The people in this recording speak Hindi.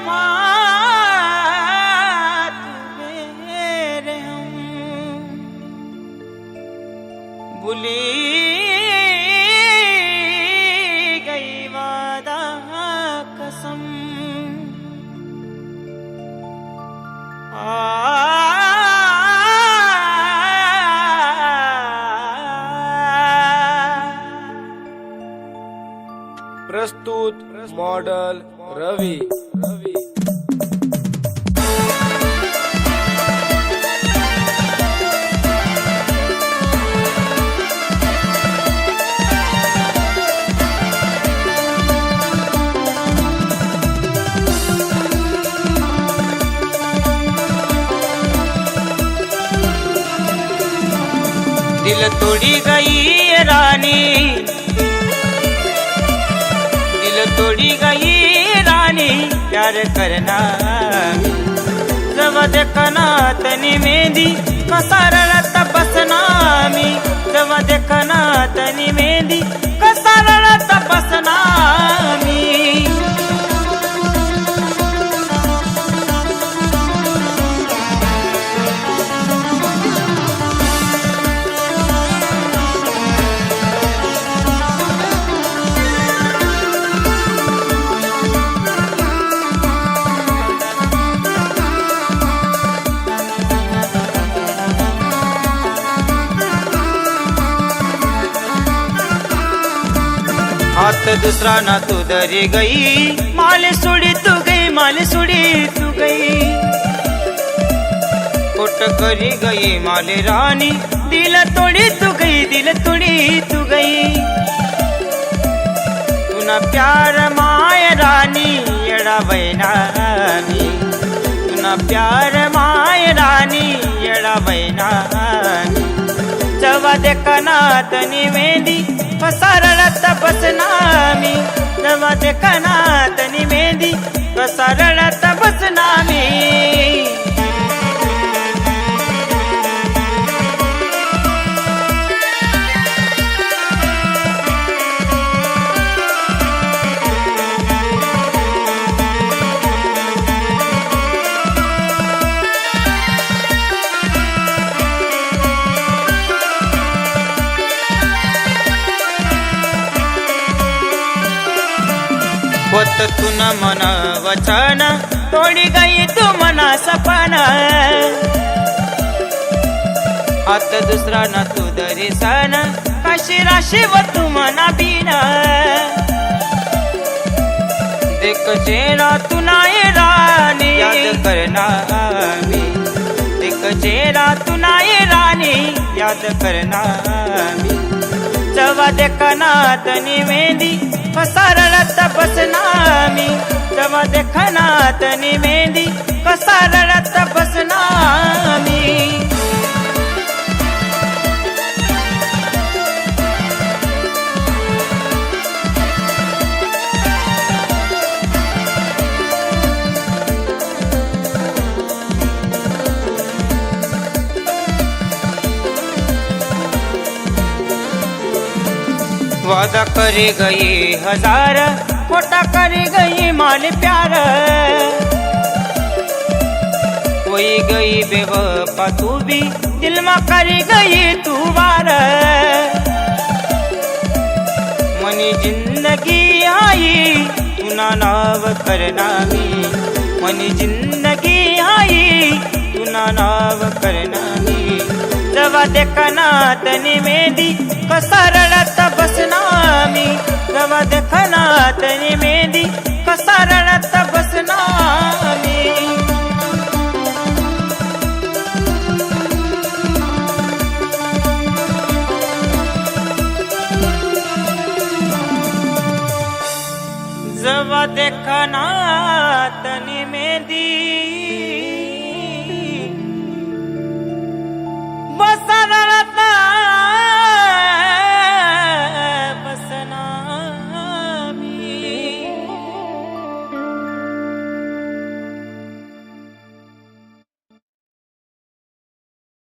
वफात मेरे हम भूली गई वादा कसम प्रस्तुत मॉडल रवी दिल तोड़ी गई रानी, दिल तोड़ी गई रानी, प्यार करना जब देखना तनी मेहंदी कसारत बसना मी, जब देखना तनी मेहंदी कसारत बसना मी। हाथ दूसरा ना तू दरी गई, माल सुड़ी तू गई, माल सुड़ी तू गई, कुट करी गई माल रानी, दिल तोड़ी तू गई, दिल तोड़ी तू गई। तू ना प्यार माय रानी एड़ा बैनामी, तू ना प्यार माय रानी एड़ा बैनामी। जवा देखना तनी मेहंदी कसारत बसना मी, जवा देखना तनी मेहंदी कसारत बसना मी। होत तू न मन वचन, तोड़ी गई तू मना सपना, हात दुसरा न तू दर्शन, काशी राशी व तू मना बिना। देख चेहरा तू नाय रानी, याद करना मी, देख चेहरा तू नाय रानी, याद करना मी। जवा देखना तनी मेहंदी कसारत बसना मी, जवा देखना तनी मेहंदी कसारत बसना मी। वादा कर गई हजार, खोटा कर गई माल प्यार, कोई गई बेवफा तू भी दिल में कर गई तू वार। मनी जिंदगी आई तू ना नाव करना मी, मनी जिंदगी आई तू ना नाव करना मी। जवा देखना तनी मेहंदी कसारत बसना मी, जवा देखना तनी मेहंदी कसारत बसना मी। जवा देखना